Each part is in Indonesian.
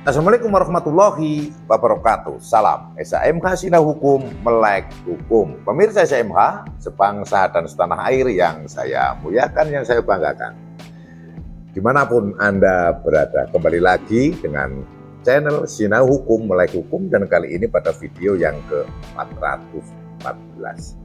Assalamualaikum warahmatullahi wabarakatuh. Salam SHMH Sinau Hukum Melek Hukum. Pemirsa SHMH sebangsa dan setanah air yang saya muliakan, yang saya banggakan. Dimanapun Anda berada, kembali lagi dengan channel Sinau Hukum Melek Hukum, dan kali ini pada video yang ke-414.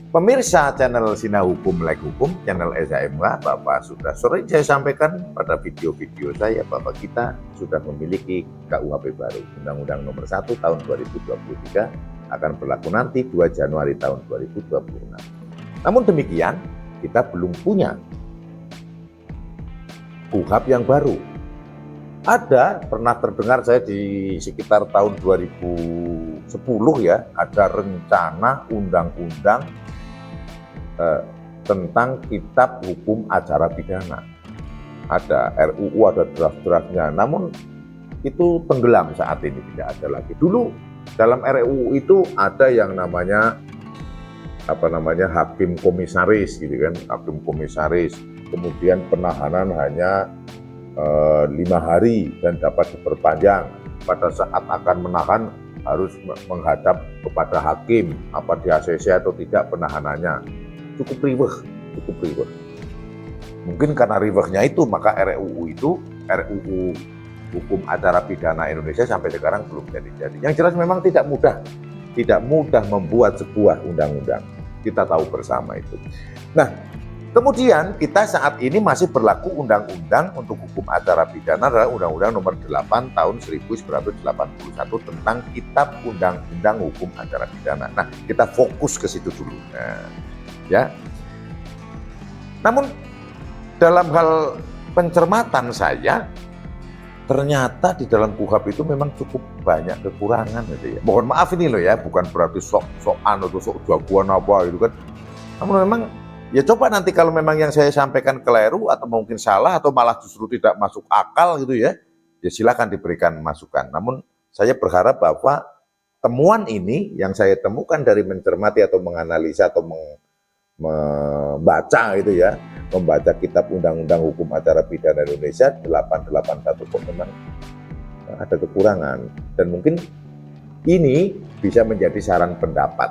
Pemirsa channel Sinau Hukum Melek Hukum, channel SHMH, Bapak sudah sering saya sampaikan pada video-video saya bahwa kita sudah memiliki KUHP baru, Undang-Undang Nomor 1 Tahun 2023 akan berlaku nanti 2 Januari tahun 2026. Namun demikian, kita belum punya KUHP yang baru. Ada, pernah terdengar saya di sekitar tahun 2010 ya, ada rencana undang-undang tentang kitab hukum acara pidana. Ada RUU, ada draft-draftnya, namun itu tenggelam saat ini, tidak ada lagi. Dulu dalam RUU itu ada yang namanya hakim komisaris gitu kan, hakim komisaris, kemudian penahanan hanya 5 hari dan dapat diperpanjang. Pada saat akan menahan harus menghadap kepada hakim, apa di ACC atau tidak penahanannya. Cukup riweh. Mungkin karena riwehnya itu, maka RUU Hukum Acara Pidana Indonesia sampai sekarang belum jadi. Yang jelas memang tidak mudah membuat sebuah undang-undang. Kita tahu bersama itu. Nah, kemudian kita saat ini masih berlaku undang-undang untuk hukum acara pidana adalah Undang-Undang Nomor 8 Tahun 1981 tentang Kitab Undang-Undang Hukum Acara Pidana. Nah, kita fokus ke situ dulu. Ya. Namun dalam hal pencermatan saya, ternyata di dalam KUHP itu memang cukup banyak kekurangan gitu ya. Mohon maaf ini loh ya, bukan berarti sok-sokan atau sok jagoan apa gitu kan. Namun memang ya coba nanti kalau memang yang saya sampaikan keliru atau mungkin salah atau malah justru tidak masuk akal gitu ya, ya silakan diberikan masukan. Namun saya berharap bahwa temuan ini yang saya temukan dari mencermati atau menganalisa atau membaca gitu ya, membaca kitab Undang-Undang Hukum Acara Pidana Indonesia 881 kok memang ada kekurangan, dan mungkin ini bisa menjadi saran pendapat,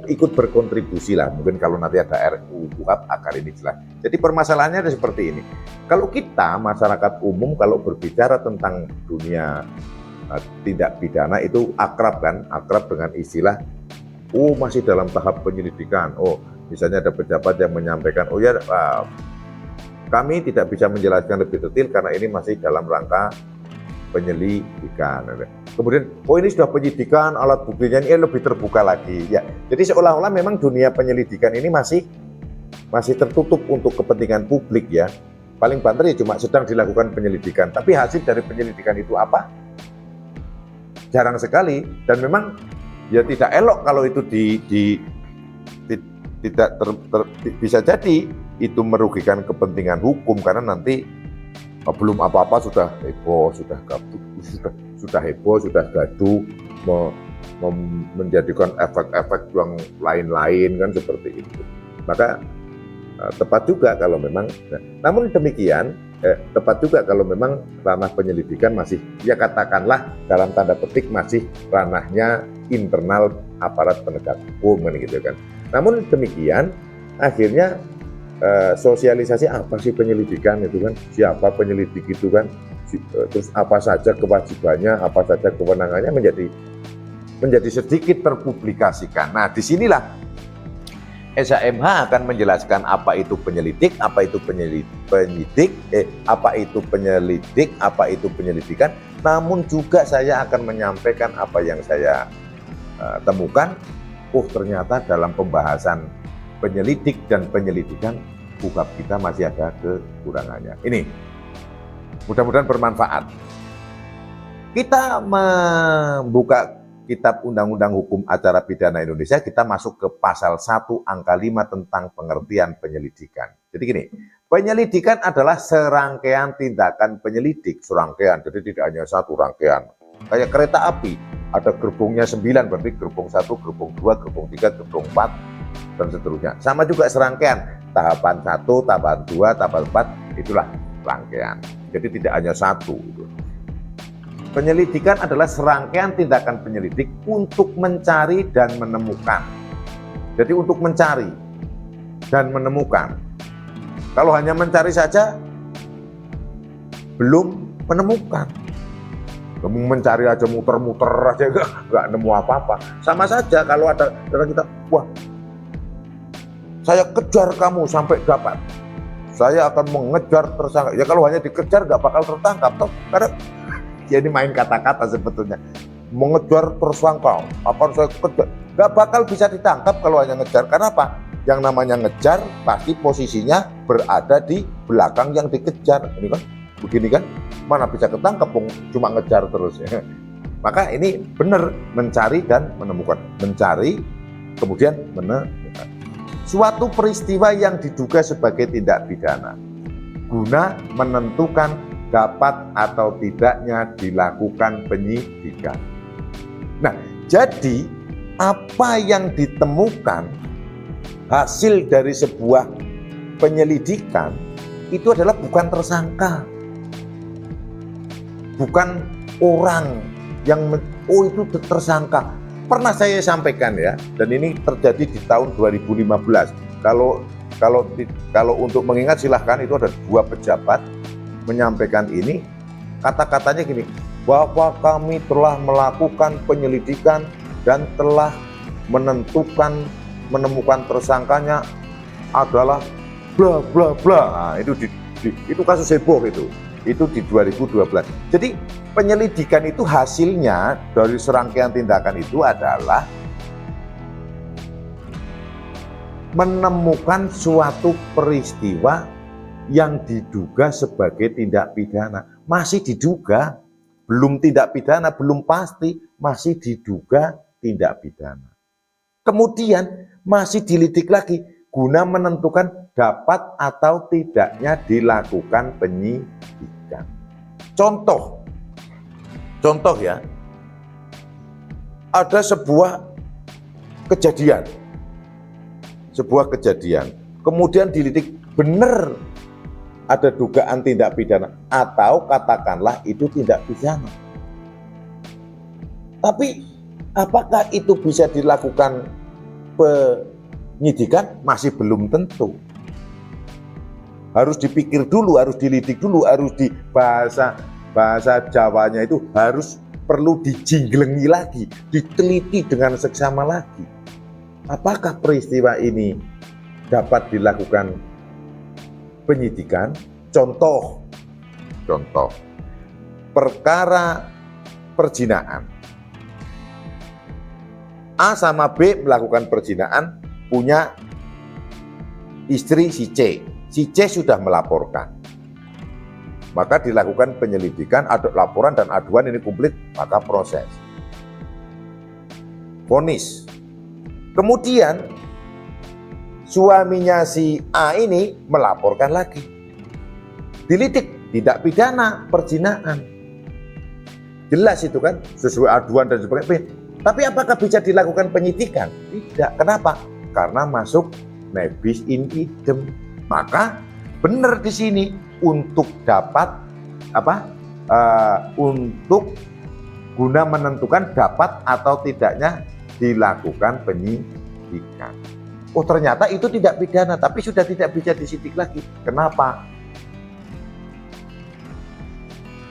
ikut berkontribusi lah mungkin kalau nanti ada RUU KUHP agar ini jelas. Jadi permasalahannya ada seperti ini. Kalau kita masyarakat umum kalau berbicara tentang dunia tindak pidana itu akrab dengan istilah masih dalam tahap penyelidikan. Misalnya ada pejabat yang menyampaikan, kami tidak bisa menjelaskan lebih detail karena ini masih dalam rangka penyelidikan. Kemudian, ini sudah penyidikan, alat buktinya ini lebih terbuka lagi. Ya, jadi seolah-olah memang dunia penyelidikan ini masih tertutup untuk kepentingan publik ya. Paling banter ya cuma sedang dilakukan penyelidikan, tapi hasil dari penyelidikan itu apa? Jarang sekali, dan memang ya tidak elok kalau itu bisa jadi itu merugikan kepentingan hukum, karena nanti belum apa-apa sudah heboh, sudah gaduh, menjadikan efek-efek yang lain-lain kan seperti itu. Maka tepat juga kalau memang, namun demikian tepat juga kalau memang ranah penyelidikan masih, ya katakanlah dalam tanda petik masih ranahnya internal aparat penegak hukum kan gitu kan. Namun demikian akhirnya sosialisasi apa sih penyelidikan itu kan, siapa penyelidik itu kan, terus apa saja kewajibannya, apa saja kewenangannya menjadi sedikit terpublikasikan. Nah, disinilah SHMH akan menjelaskan apa itu penyelidik, apa itu penyelidikan, namun juga saya akan menyampaikan apa yang saya temukan. Ternyata dalam pembahasan penyelidik dan penyelidikan KUHP kita masih ada kekurangannya. Ini mudah-mudahan bermanfaat. Kita membuka Kitab Undang-Undang Hukum Acara Pidana Indonesia, kita masuk ke pasal 1 angka 5 tentang pengertian penyelidikan. Jadi gini, penyelidikan adalah serangkaian tindakan penyelidik, jadi tidak hanya satu rangkaian. Kayak kereta api, ada gerbongnya 9, berarti gerbong 1, gerbong 2, gerbong 3, gerbong 4, dan seterusnya. Sama juga serangkaian, tahapan 1, tahapan 2, tahapan 4, itulah rangkaian. Jadi tidak hanya satu. Penyelidikan adalah serangkaian tindakan penyelidik untuk mencari dan menemukan. Jadi untuk mencari dan menemukan. Kalau hanya mencari saja, belum menemukan. Kamu mencari aja, muter-muter aja, nggak nemu apa-apa. Sama saja kalau ada kita, wah, saya kejar kamu sampai dapat. Saya akan mengejar tersangka. Ya kalau hanya dikejar nggak bakal tertangkap, toh. Karena jadi main kata-kata sebetulnya. Mengejar tersangka, akan saya kejar. Nggak bakal bisa ditangkap kalau hanya ngejar. Karena apa? Yang namanya ngejar pasti posisinya berada di belakang yang dikejar. Ini kan, begini kan, mana bisa ketangkap cuma ngejar terus. Maka ini benar, mencari dan menemukan. Mencari, kemudian menemukan. Suatu peristiwa yang diduga sebagai tindak pidana guna menentukan dapat atau tidaknya dilakukan penyidikan. Nah, jadi apa yang ditemukan hasil dari sebuah penyelidikan itu adalah bukan tersangka, bukan orang yang itu tersangka. Pernah saya sampaikan ya, dan ini terjadi di tahun 2015. Kalau untuk mengingat silahkan, itu ada 2 pejabat menyampaikan ini, kata-katanya gini, bahwa kami telah melakukan penyelidikan dan telah menemukan tersangkanya adalah bla bla bla. Nah, itu kasus heboh itu di 2012. Jadi penyelidikan itu hasilnya dari serangkaian tindakan itu adalah menemukan suatu peristiwa yang diduga sebagai tindak pidana. Masih diduga, belum tindak pidana, belum pasti, masih diduga tindak pidana. Kemudian masih dilidik lagi guna menentukan dapat atau tidaknya dilakukan penyidikan. Contoh ya, ada sebuah kejadian, kemudian dilidik benar ada dugaan tindak pidana, atau katakanlah itu tindak pidana. Tapi apakah itu bisa dilakukan penyidikan? Masih belum tentu. Harus dipikir dulu, harus dilidik dulu, harus di bahasa Jawanya itu harus perlu dijinglengi lagi, diteliti dengan seksama lagi. Apakah peristiwa ini dapat dilakukan penyidikan? Contoh, perkara perzinaan. A sama B melakukan perzinaan, punya istri si C. Si C sudah melaporkan. Maka dilakukan penyelidikan, laporan dan aduan ini komplit, maka proses. Vonis. Kemudian suaminya si A ini melaporkan lagi. Dilidik, tidak pidana perzinaan. Jelas itu kan, sesuai aduan dan sebagainya. Tapi apakah bisa dilakukan penyidikan? Tidak. Kenapa? Karena masuk nebis in idem. Maka benar di sini untuk dapat untuk guna menentukan dapat atau tidaknya dilakukan penyidikan. Oh, ternyata itu tidak pidana, tapi sudah tidak bisa disidik lagi. Kenapa?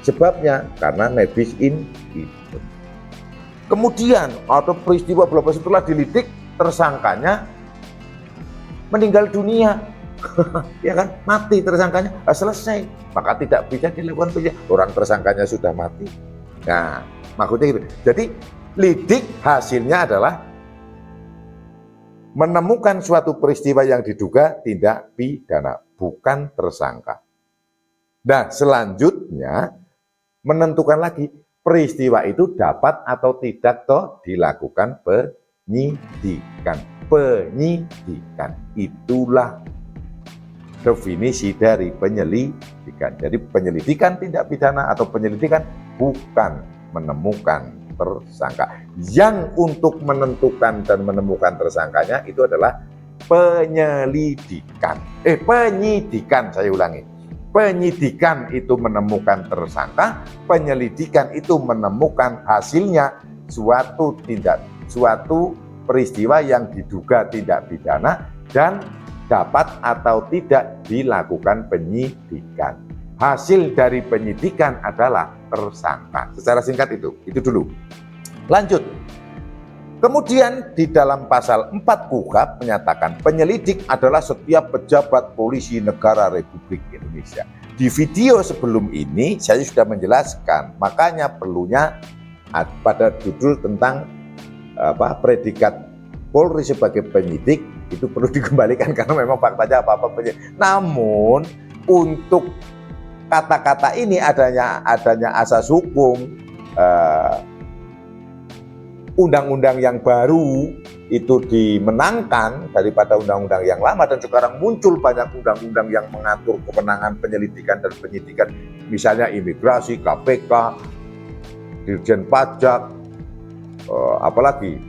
Sebabnya karena nebis in idem. Kemudian ada peristiwa berapa setelah dilidik, tersangkanya meninggal dunia. Ya kan, mati tersangkanya, selesai, maka tidak bisa dilakukan penyidikan. Orang tersangkanya sudah mati. Nah, maksudnya gitu. Jadi lidik hasilnya adalah menemukan suatu peristiwa yang diduga tindak pidana, bukan tersangka. Nah, selanjutnya menentukan lagi peristiwa itu dapat atau tidak dilakukan penyidikan. Penyidikan itulah definisi dari penyelidikan. Jadi penyelidikan tindak pidana atau penyelidikan bukan menemukan tersangka. Yang untuk menentukan dan menemukan tersangkanya itu adalah penyelidikan. Penyidikan, saya ulangi. penyidikan itu menemukan tersangka, penyelidikan itu menemukan hasilnya suatu peristiwa yang diduga tindak pidana dan dapat atau tidak dilakukan penyidikan. Hasil dari penyidikan adalah tersangka. Secara singkat itu dulu. Lanjut. Kemudian di dalam pasal 4 KUHP menyatakan penyelidik adalah setiap pejabat polisi negara Republik Indonesia. Di video sebelum ini saya sudah menjelaskan, makanya perlunya pada judul tentang predikat Polri sebagai penyidik itu perlu dikembalikan karena memang faktanya apa-apa penyidik. Namun untuk kata-kata ini adanya asas hukum undang-undang yang baru itu dimenangkan daripada undang-undang yang lama, dan sekarang muncul banyak undang-undang yang mengatur kewenangan penyelidikan dan penyidikan, misalnya imigrasi, KPK, Dirjen Pajak, apalagi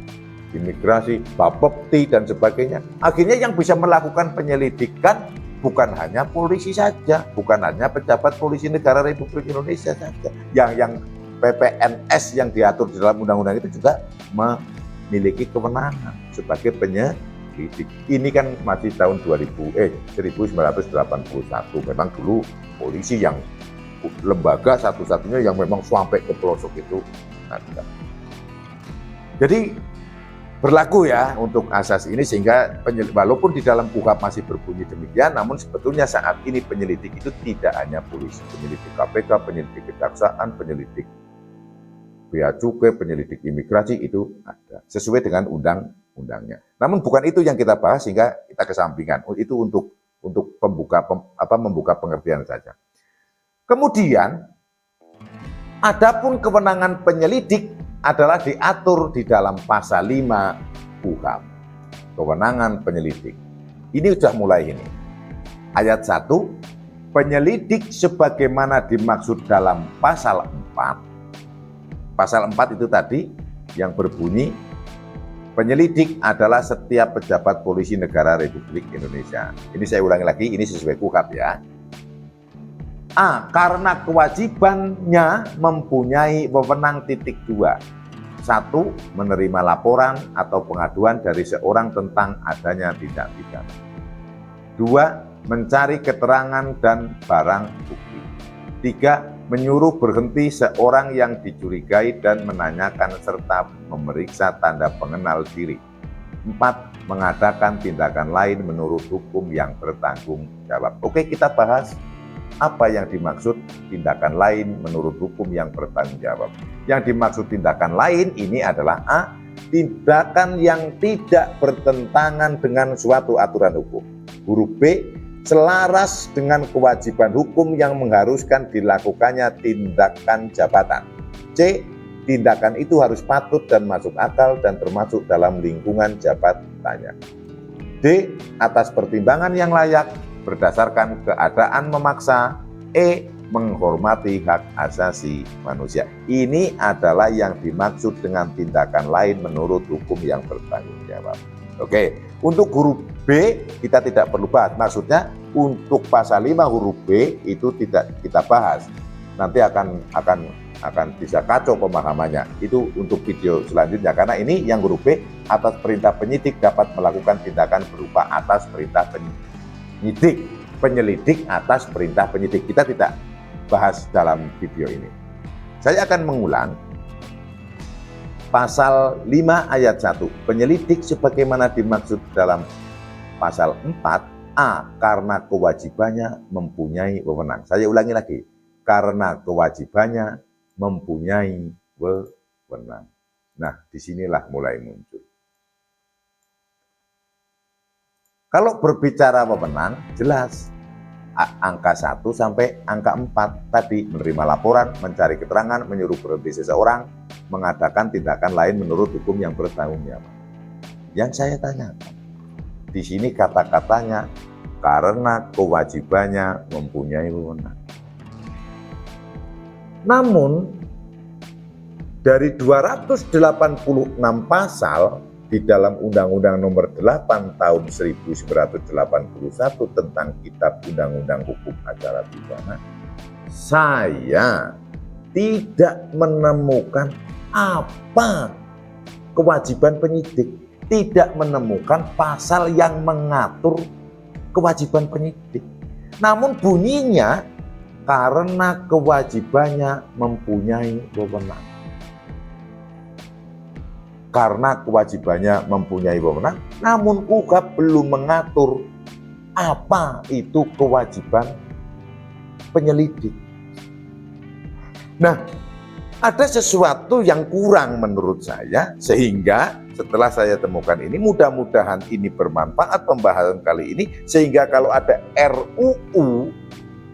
imigrasi, Bapepti dan sebagainya. Akhirnya yang bisa melakukan penyelidikan bukan hanya polisi saja, bukan hanya pejabat polisi negara Republik Indonesia saja. Yang PPNS yang diatur di dalam undang-undang itu juga memiliki kewenangan sebagai penyelidik. Ini kan masih tahun 1981. Memang dulu polisi yang lembaga satu-satunya yang memang sampai ke pelosok itu ada. Jadi berlaku ya untuk asas ini, sehingga walaupun di dalam KUHP masih berbunyi demikian, namun sebetulnya saat ini penyelidik itu tidak hanya polisi, penyelidik KPK, penyelidik kejaksaan, penyelidik bea cukai, penyelidik imigrasi itu ada sesuai dengan undang-undangnya. Namun bukan itu yang kita bahas sehingga kita kesampingan. Itu untuk membuka pengertian saja. Kemudian adapun kewenangan penyelidik adalah diatur di dalam pasal 5 KUHP. Kewenangan penyelidik. Ini sudah mulai ini. Ayat 1, penyelidik sebagaimana dimaksud dalam pasal 4. Pasal 4 itu tadi yang berbunyi penyelidik adalah setiap pejabat polisi negara Republik Indonesia. Ini saya ulangi lagi, ini sesuai KUHP ya. A. Karena kewajibannya mempunyai wewenang 2. 1. Menerima laporan atau pengaduan dari seorang tentang adanya tindak pidana. 2. Mencari keterangan dan barang bukti. 3. Menyuruh berhenti seorang yang dicurigai dan menanyakan serta memeriksa tanda pengenal diri. 4. Mengadakan tindakan lain menurut hukum yang bertanggung jawab. Oke, kita bahas apa yang dimaksud tindakan lain menurut hukum yang bertanggung jawab. Yang dimaksud tindakan lain ini adalah A. Tindakan yang tidak bertentangan dengan suatu aturan hukum. Huruf B. Selaras dengan kewajiban hukum yang mengharuskan dilakukannya tindakan jabatan. C. Tindakan itu harus patut dan masuk akal dan termasuk dalam lingkungan jabatannya. D. Atas pertimbangan yang layak berdasarkan keadaan memaksa. E. Menghormati hak asasi manusia. Ini adalah yang dimaksud dengan tindakan lain menurut hukum yang bertanggung jawab. Oke, untuk huruf B kita tidak perlu bahas. Maksudnya untuk pasal 5 huruf B itu tidak kita bahas. Nanti akan bisa kacau pemahamannya. Itu untuk video selanjutnya, karena ini yang huruf B, atas perintah penyidik dapat melakukan tindakan berupa atas perintah penyidik. Penyelidik atas perintah penyidik. Kita tidak bahas dalam video ini. Saya akan mengulang. Pasal 5 ayat 1, penyelidik sebagaimana dimaksud dalam pasal 4, A. Karena kewajibannya mempunyai wewenang. Saya ulangi lagi, karena kewajibannya mempunyai wewenang. Nah, disinilah mulai muncul. Kalau berbicara wewenang, jelas. Angka 1 sampai angka 4 tadi, menerima laporan, mencari keterangan, menyuruh berhenti seseorang, mengadakan tindakan lain menurut hukum yang bertanggung jawab. Yang saya tanyakan, di sini kata-katanya karena kewajibannya mempunyai wewenang. Namun dari 286 pasal di dalam Undang-Undang Nomor 8 Tahun 1981 tentang Kitab Undang-Undang Hukum Acara Pidana, saya tidak menemukan apa kewajiban penyidik, tidak menemukan pasal yang mengatur kewajiban penyidik. Namun bunyinya karena kewajibannya mempunyai wewenang. Karena kewajibannya mempunyai wewenang, namun KUHP belum mengatur apa itu kewajiban penyelidik. Nah, ada sesuatu yang kurang menurut saya, sehingga setelah saya temukan ini, mudah-mudahan ini bermanfaat pembahasan kali ini, sehingga kalau ada RUU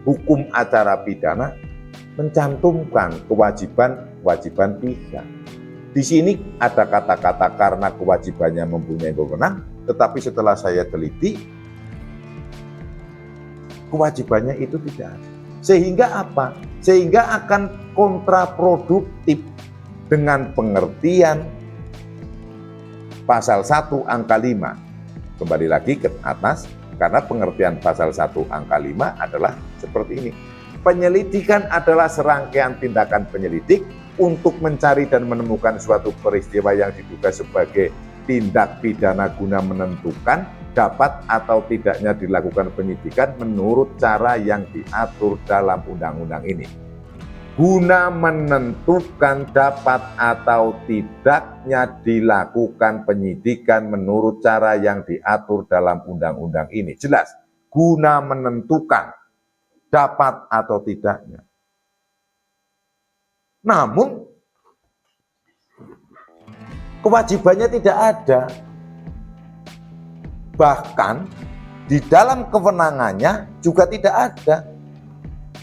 Hukum Acara Pidana mencantumkan kewajiban pihak. Di sini ada kata-kata karena kewajibannya mempunyai wewenang, tetapi setelah saya teliti, kewajibannya itu tidak ada. Sehingga apa? Sehingga akan kontraproduktif dengan pengertian pasal 1 angka 5. Kembali lagi ke atas, karena pengertian pasal 1 angka 5 adalah seperti ini. Penyelidikan adalah serangkaian tindakan penyelidik untuk mencari dan menemukan suatu peristiwa yang diduga sebagai tindak pidana guna menentukan dapat atau tidaknya dilakukan penyidikan menurut cara yang diatur dalam undang-undang ini. Guna menentukan dapat atau tidaknya dilakukan penyidikan menurut cara yang diatur dalam undang-undang ini. Jelas, guna menentukan dapat atau tidaknya. Namun, kewajibannya tidak ada. Bahkan di dalam kewenangannya juga tidak ada.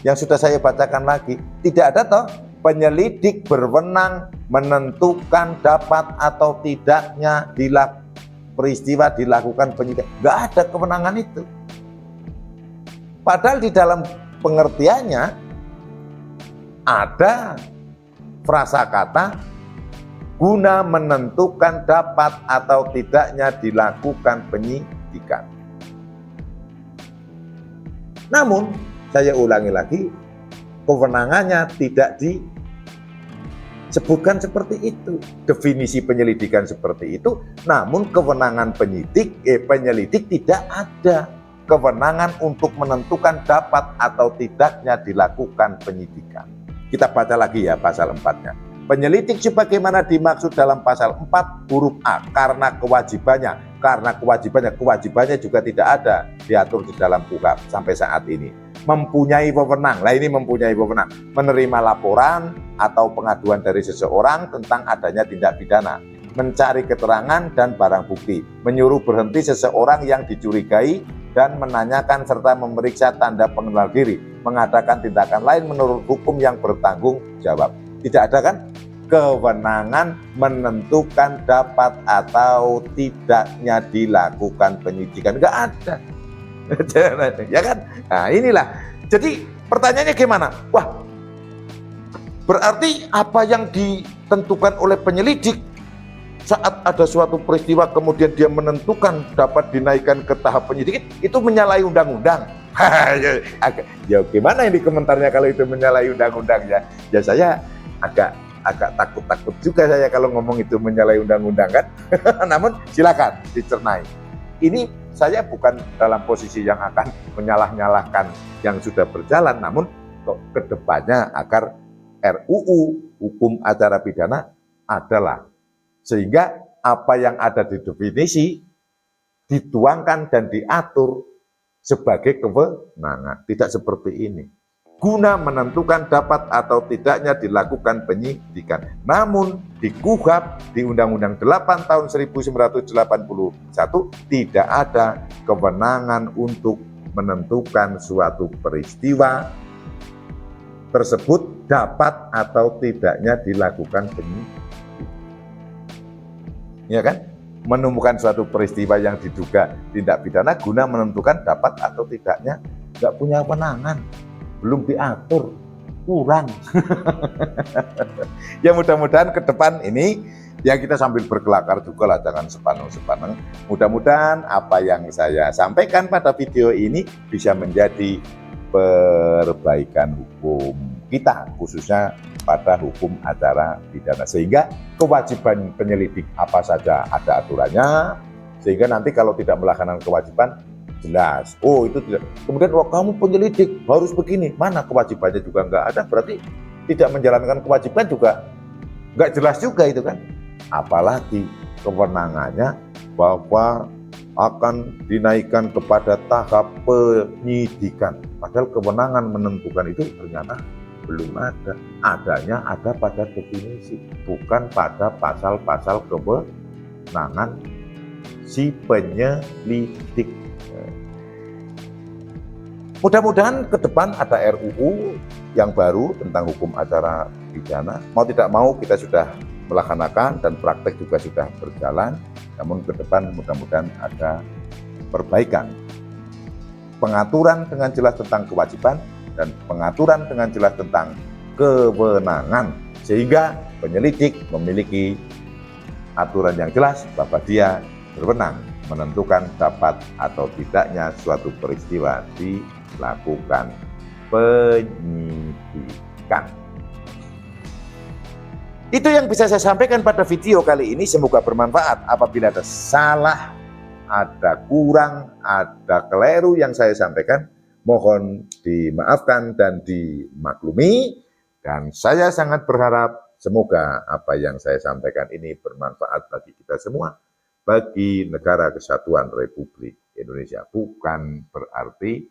Yang sudah saya bacakan lagi, tidak ada toh penyelidik berwenang menentukan dapat atau tidaknya peristiwa dilakukan penyidikan. Nggak ada kewenangan itu. Padahal di dalam pengertiannya ada frasa kata guna menentukan dapat atau tidaknya dilakukan penyidikan. Namun, saya ulangi lagi, kewenangannya tidak disebutkan seperti itu. Definisi penyelidikan seperti itu, namun kewenangan penyelidik tidak ada. Kewenangan untuk menentukan dapat atau tidaknya dilakukan penyidikan. Kita baca lagi ya pasal 4-nya. Penyelidik sebagaimana dimaksud dalam pasal 4 huruf A karena kewajibannya juga tidak ada diatur di dalam KUHP sampai saat ini. Mempunyai wewenang, ini mempunyai wewenang menerima laporan atau pengaduan dari seseorang tentang adanya tindak pidana, mencari keterangan dan barang bukti, menyuruh berhenti seseorang yang dicurigai dan menanyakan serta memeriksa tanda pengenal diri, mengadakan tindakan lain menurut hukum yang bertanggung jawab. Tidak ada kan kewenangan menentukan dapat atau tidaknya dilakukan penyidikan, nggak ada. Ya kan? Nah inilah. Jadi pertanyaannya gimana? Wah, berarti apa yang ditentukan oleh penyelidik saat ada suatu peristiwa kemudian dia menentukan dapat dinaikkan ke tahap penyidikan, itu menyalahi undang-undang. Ya gimana ini komentarnya kalau itu menyalahi undang-undang ya? Ya saya agak takut juga saya kalau ngomong itu menyalahi undang-undang kan. Namun silakan dicernai. Ini saya bukan dalam posisi yang akan menyalah-nyalahkan yang sudah berjalan, namun ke depannya agar RUU Hukum Acara Pidana adalah sehingga apa yang ada di definisi dituangkan dan diatur sebagai kewenangan, tidak seperti ini. Guna menentukan dapat atau tidaknya dilakukan penyidikan. Namun di KUHP, di Undang-Undang 8 tahun 1981 tidak ada kewenangan untuk menentukan suatu peristiwa tersebut dapat atau tidaknya dilakukan penyidikan. Ya kan? Menemukan suatu peristiwa yang diduga tindak pidana guna menentukan dapat atau tidaknya, nggak punya kewenangan. Belum diatur, kurang. Ya mudah-mudahan ke depan ini Ya kita sambil berkelakar juga lah, jangan sepaneng-sepaneng. Mudah-mudahan apa yang saya sampaikan pada video ini bisa menjadi perbaikan hukum kita, khususnya pada hukum acara pidana. Sehingga kewajiban penyelidik apa saja ada aturannya, sehingga nanti kalau tidak melaksanakan kewajiban, jelas. Oh itu tidak. Kemudian kamu penyelidik harus begini, mana kewajibannya juga nggak ada, berarti tidak menjalankan kewajiban juga nggak jelas juga itu kan. Apalagi kewenangannya bahwa akan dinaikkan kepada tahap penyidikan. Padahal kewenangan menentukan itu ternyata belum ada. Adanya ada pada definisi, bukan pada pasal-pasal kewenangan si penyelidik. Mudah-mudahan ke depan ada RUU yang baru tentang hukum acara pidana. Mau tidak mau kita sudah melaksanakan dan praktek juga sudah berjalan. Namun ke depan mudah-mudahan ada perbaikan. Pengaturan dengan jelas tentang kewajiban dan pengaturan dengan jelas tentang kewenangan. Sehingga penyelidik memiliki aturan yang jelas bahwa dia berwenang menentukan dapat atau tidaknya suatu peristiwa dilakukan penyidikan. Itu yang bisa saya sampaikan pada video kali ini. Semoga bermanfaat. Apabila ada salah, ada kurang, ada keliru yang saya sampaikan, mohon dimaafkan dan dimaklumi. Dan saya sangat berharap semoga apa yang saya sampaikan ini bermanfaat bagi kita semua, bagi negara kesatuan Republik Indonesia. Bukan berarti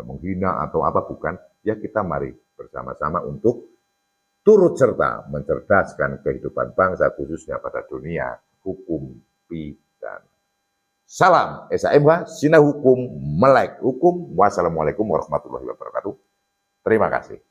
menghina atau apa, bukan. Ya kita mari bersama-sama untuk turut serta mencerdaskan kehidupan bangsa, khususnya pada dunia hukum pidana. Salam SHMH, Sinah Hukum, Melek Hukum. Wassalamualaikum warahmatullahi wabarakatuh. Terima kasih.